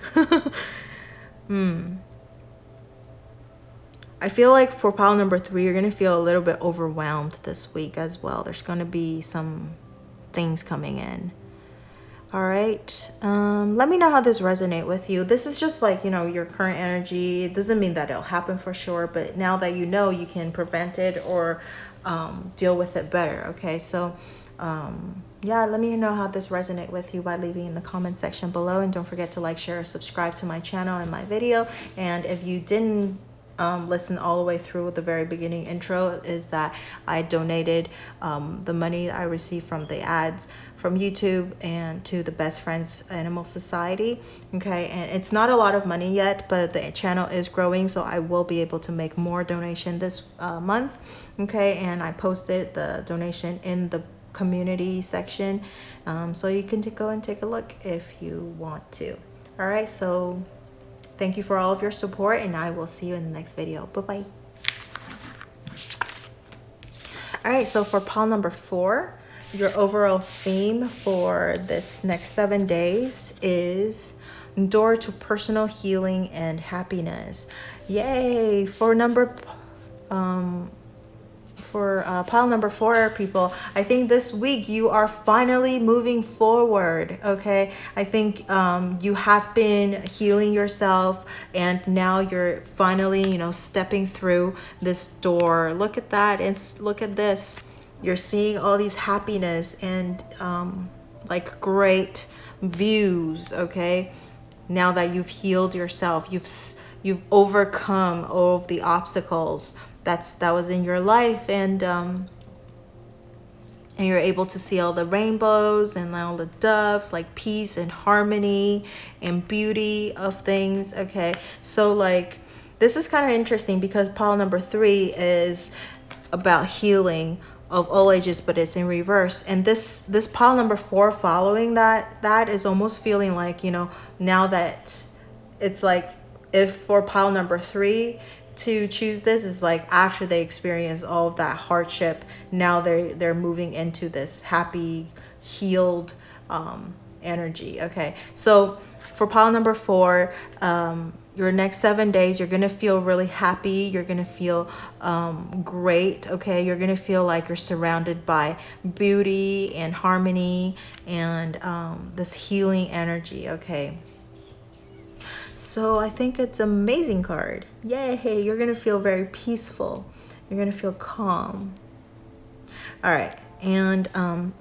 I feel like for pile number 3, you're gonna feel a little bit overwhelmed this week as well. There's gonna be some things coming in. All right, let me know how this resonates with you. This is just like, you know, your current energy. It doesn't mean that it'll happen for sure, but now that you know, you can prevent it or deal with it better, okay. So yeah, let me know how this resonated with you by leaving in the comment section below. And don't forget to like, share, subscribe to my channel and my video. And if you didn't listen all the way through the very beginning intro, is that I donated the money I received from the ads from YouTube and to the Best Friends Animal Society. Okay, and it's not a lot of money yet, but the channel is growing, so I will be able to make more donation this month. Okay, and I posted the donation in the community section, so you can go and take a look if you want to. All right, so thank you for all of your support, and I will see you in the next video. Bye-bye. All right, so for pile number 4, your overall theme for this next 7 days is door to personal healing and happiness. Yay! For pile number 4, people, I think this week you are finally moving forward. Okay, I think you have been healing yourself, and now you're finally, stepping through this door. Look at that, and look at this. You're seeing all these happiness and like great views. Okay, now that you've healed yourself, you've overcome all of the obstacles that was in your life, and you're able to see all the rainbows and all the doves, like peace and harmony and beauty of things. Okay, so like this is kind of interesting because pile number 3 is about healing of all ages, but it's in reverse. And this pile number 4 following that is almost feeling like, now that it's like, if for pile number 3 to choose this is like after they experience all of that hardship, now they're moving into this happy, healed energy. Okay, so for pile number 4, your next 7 days, you're gonna feel really happy. You're gonna feel great. Okay, you're gonna feel like you're surrounded by beauty and harmony and this healing energy. Okay, so I think it's an amazing card. Yay, you're gonna feel very peaceful. You're gonna feel calm. All right, and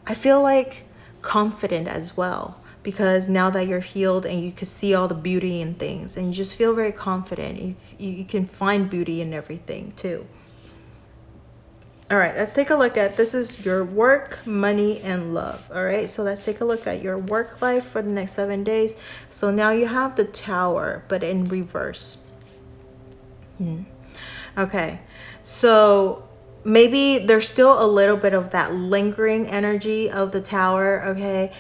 I feel like confident as well, because now that you're healed and you can see all the beauty in things, and you just feel very confident. If you can find beauty in everything too. All right, let's take a look at, this is your work, money, and love. All right, so let's take a look at your work life for the next 7 days. So now you have the Tower, but in reverse. Okay, so maybe there's still a little bit of that lingering energy of the Tower. Okay,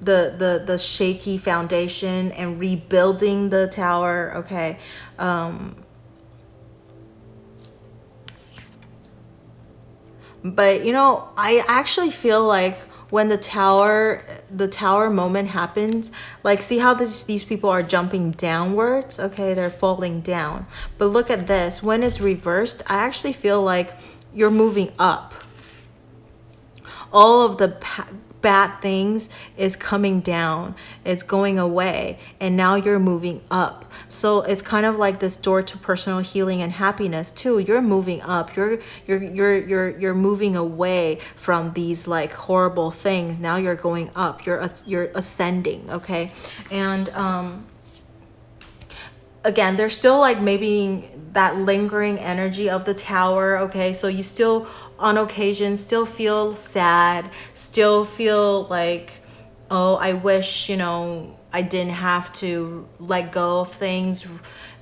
the shaky foundation and rebuilding the Tower. Okay, but I actually feel like when the tower moment happens, like, see how these people are jumping downwards. Okay, they're falling down, but look at this. When it's reversed, I actually feel like you're moving up. All of the bad things is coming down, it's going away, and now you're moving up. So it's kind of like this door to personal healing and happiness too. You're moving up. You're moving away from these like horrible things. Now you're going up. You're ascending. Okay, and again, there's still like maybe that lingering energy of the Tower. Okay, so you still on occasion still feel sad, still feel like, oh, I wish I didn't have to let go of things,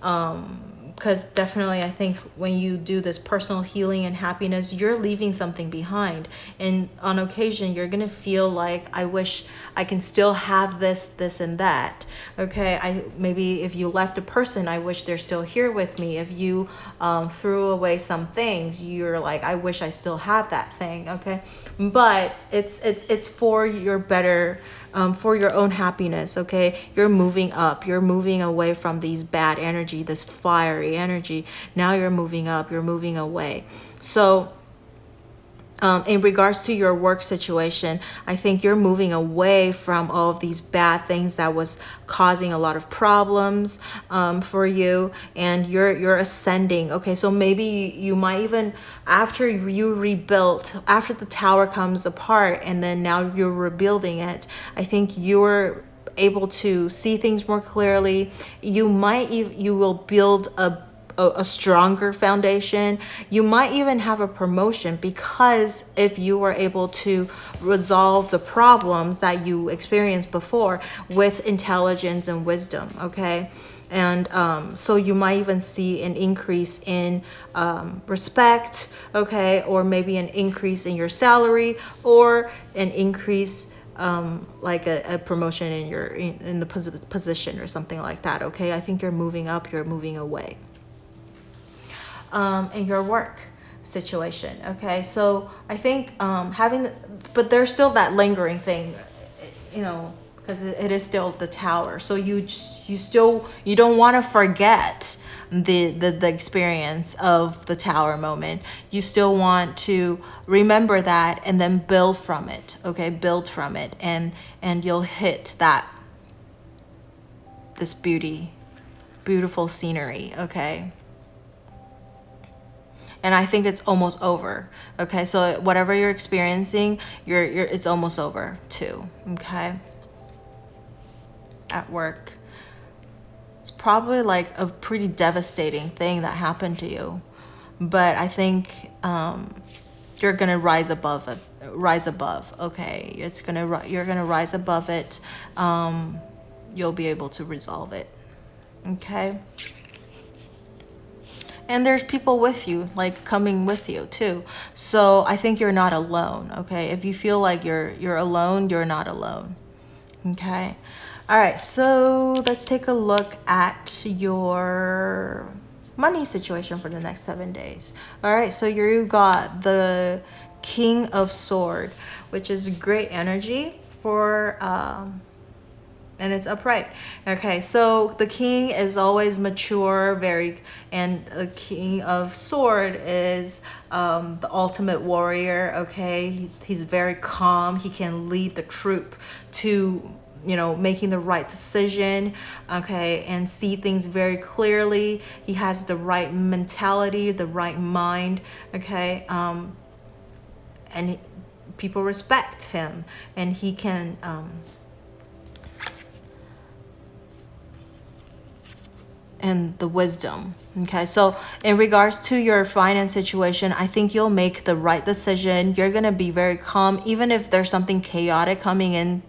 because definitely I think when you do this personal healing and happiness, you're leaving something behind, and on occasion you're gonna feel like, I wish I can still have this and that. Okay, maybe if you left a person, I wish they're still here with me. If you threw away some things, you're like, I wish I still have that thing. Okay, but it's for your better, for your own happiness. Okay, you're moving up, you're moving away from these bad energy, this fiery energy. Now you're moving up, you're moving away. So In regards to your work situation, I think you're moving away from all of these bad things that was causing a lot of problems for you, and you're ascending. Okay, so maybe you might even, after you rebuilt, after the tower comes apart and then now you're rebuilding it, I think you're able to see things more clearly. You will build a stronger foundation. You might even have a promotion, because if you were able to resolve the problems that you experienced before with intelligence and wisdom. Okay, and so you might even see an increase in respect, okay, or maybe an increase in your salary, or an increase like a promotion in the position or something like that. Okay, I think you're moving up, you're moving away in your work situation. Okay, so I think but there's still that lingering thing, because it is still the tower. So you don't want to forget the experience of the tower moment. You still want to remember that and then build from it. Okay, build from it, and you'll hit this beautiful scenery. Okay, and I think it's almost over. Okay, so whatever you're experiencing, it's almost over too. Okay, at work, it's probably like a pretty devastating thing that happened to you, but I think you're gonna rise above it. Okay, you're gonna rise above it. You'll be able to resolve it. Okay. And there's people with you, like coming with you too. So I think you're not alone. Okay, if you feel like you're alone, you're not alone. Okay. All right, so let's take a look at your money situation for the next 7 days. All right, so you got the King of Sword, which is great energy for and it's upright. Okay, so the king is always mature, and the King of Sword is the ultimate warrior. Okay, he's very calm. He can lead the troop to making the right decision. Okay, and see things very clearly. He has the right mentality, the right mind. Okay, and people respect him, and he can and the wisdom. Okay, so in regards to your finance situation, I think you'll make the right decision. You're gonna be very calm, even if there's something chaotic coming in,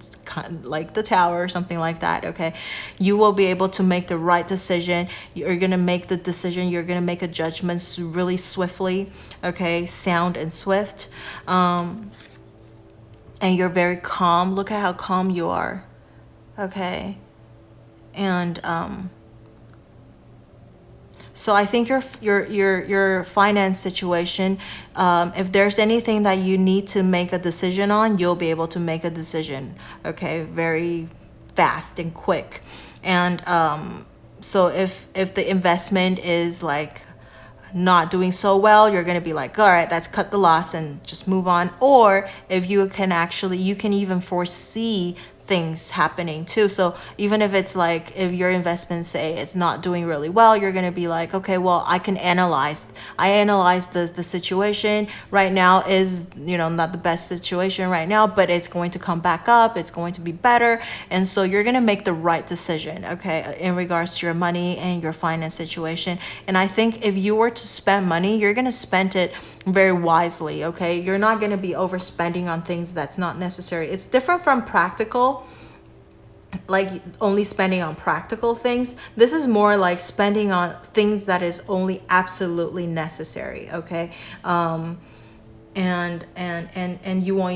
like the tower or something like that. Okay, you will be able to make the right decision. You're gonna make the decision. You're gonna make a judgment really swiftly. Okay, sound and swift. And you're very calm. Look at how calm you are. Okay, and so I think your finance situation, if there's anything that you need to make a decision on, you'll be able to make a decision, okay, very fast and quick. And so if the investment is like not doing so well, you're going to be like, all right, let's cut the loss and just move on. Or if you can even foresee things happening too. So even if it's like, if your investment, say, it's not doing really well, you're going to be like, okay, well, I analyze the situation right now is, not the best situation right now, but it's going to come back up. It's going to be better. And so you're going to make the right decision, okay, in regards to your money and your finance situation. And I think if you were to spend money, you're going to spend it very wisely. Okay, you're not going to be overspending on things that's not necessary. It's different from practical, like only spending on practical things. This is more like spending on things that is only absolutely necessary. Okay, and you won't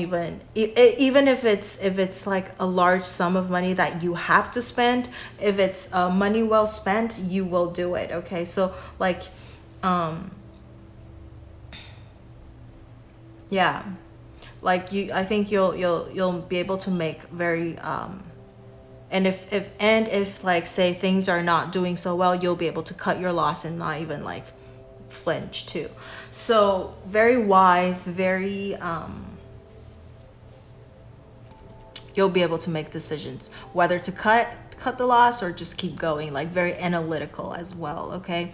even if it's like a large sum of money that you have to spend, if it's money well spent, you will do it. Okay, so like yeah, like I think you'll be able to make very and if like, say, things are not doing so well, you'll be able to cut your loss and not even like flinch too. So very wise, very you'll be able to make decisions whether to cut the loss or just keep going, like very analytical as well. Okay,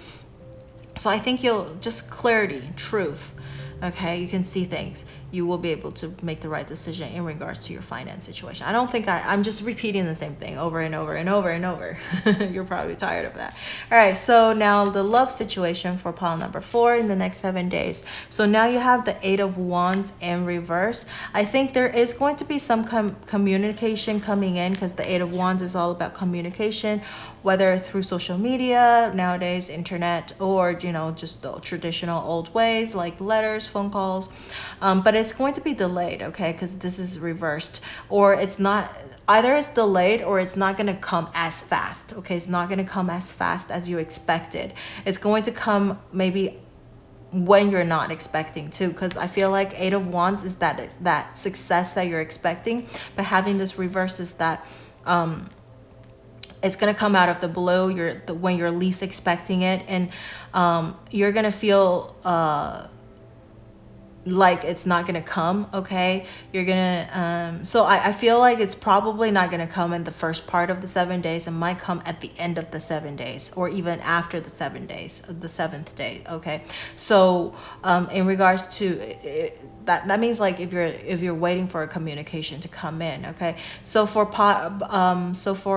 so I think you'll just clarity, truth. Okay, you can see things. You will be able to make the right decision in regards to your finance situation. I don't think I'm just repeating the same thing over and over and over and over. You're probably tired of that. All right, so now the love situation for pile number 4 in the next 7 days. So now you have the 8 of Wands in reverse. I think there is going to be some communication coming in, because the 8 of Wands is all about communication, whether through social media nowadays, internet, or just the traditional old ways like letters, phone calls, but it's going to be delayed, okay, because this is reversed, or it's not, either it's delayed or it's not going to come as fast. Okay, it's not going to come as fast as you expected. It's going to come maybe when you're not expecting to, because I feel like 8 of Wands is that success that you're expecting, but having this reverse is that it's going to come out of the blue, when you're least expecting it, and you're going to feel like it's not gonna come. Okay, you're gonna so I feel like it's probably not gonna come in the first part of the 7 days. It might come at the end of the 7 days, or even after the 7 days, the 7th day. Okay, so in regards to that means like if you're waiting for a communication to come in. Okay, so for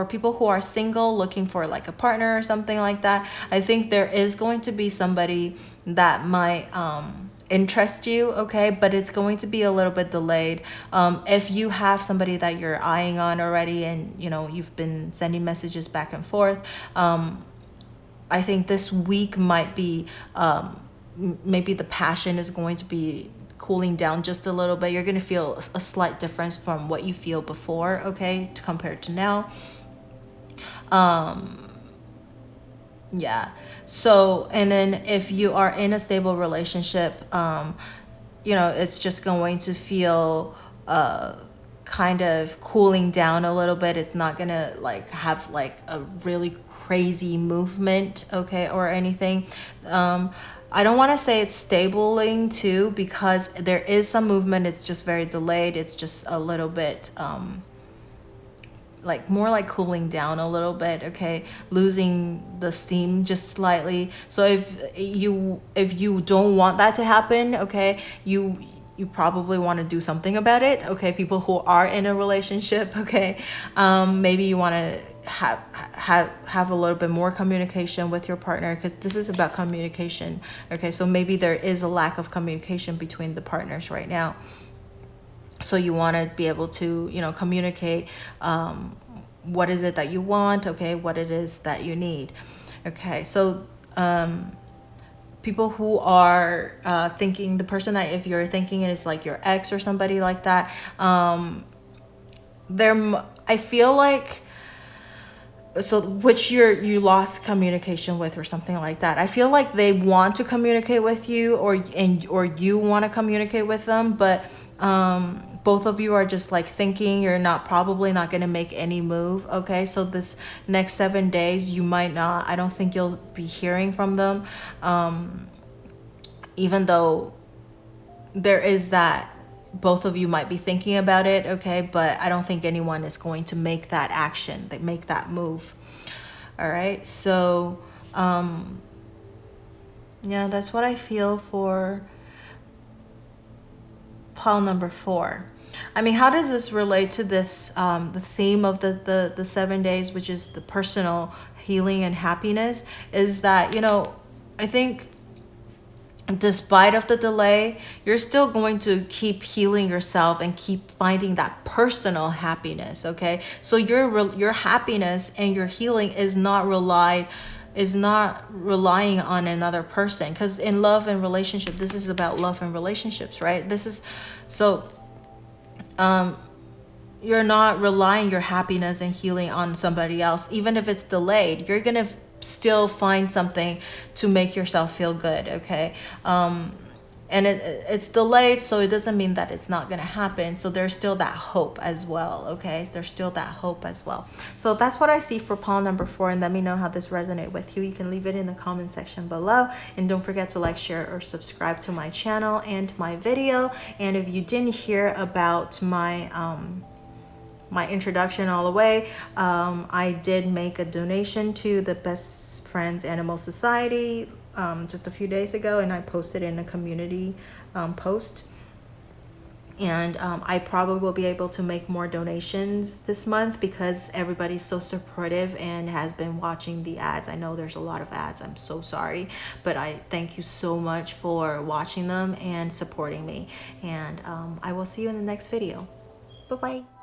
people who are single, looking for like a partner or something like that, I think there is going to be somebody that might interest you. Okay, but it's going to be a little bit delayed. If you have somebody that you're eyeing on already, and you've been sending messages back and forth, I think this week might be maybe the passion is going to be cooling down just a little bit. You're going to feel a slight difference from what you feel before, okay, compared to now. Yeah. So, and then if you are in a stable relationship, it's just going to feel kind of cooling down a little bit. It's not gonna like have like a really crazy movement, okay, or anything. I don't want to say it's stabling too, because there is some movement. It's just very delayed. It's just a little bit like more like cooling down a little bit, okay, losing the steam just slightly. So if you don't want that to happen, okay, you probably want to do something about it, okay, people who are in a relationship, okay, maybe you want to have a little bit more communication with your partner, because this is about communication, okay, so maybe there is a lack of communication between the partners right now. So you want to be able to, communicate what is it that you want, okay, what it is that you need. Okay, so people who are thinking, the person that if you're thinking it is like your ex or somebody like that, I feel like, so which you lost communication with or something like that. I feel like they want to communicate with you, or you want to communicate with them, but both of you are just like thinking you're probably not going to make any move. Okay, so this next 7 days you might not, I don't think you'll be hearing from them, even though there is that both of you might be thinking about it, okay, but I don't think anyone is going to make that action, make that move. All right, so yeah, that's what I feel for pile number 4. I mean, how does this relate to this, the theme of the 7 days, which is the personal healing and happiness, is that, I think despite of the delay, you're still going to keep healing yourself and keep finding that personal happiness, okay? So your happiness and your healing is not relying on another person, because in love and relationship, this is about love and relationships, right? This is so you're not relying your happiness and healing on somebody else. Even if it's delayed, you're gonna still find something to make yourself feel good, okay? and it's delayed, so it doesn't mean that it's not gonna happen. So there's still that hope as well, okay? There's still that hope as well. So that's what I see for pile number 4, and let me know how this resonates with you. You can leave it in the comment section below, and don't forget to like, share, or subscribe to my channel and my video. And if you didn't hear about my my introduction all the way, I did make a donation to the Best Friends Animal Society just a few days ago, and I posted in a community post. And I probably will be able to make more donations this month because everybody's so supportive and has been watching the ads. I know there's a lot of ads, I'm so sorry, but I thank you so much for watching them and supporting me. And I will see you in the next video. Bye bye.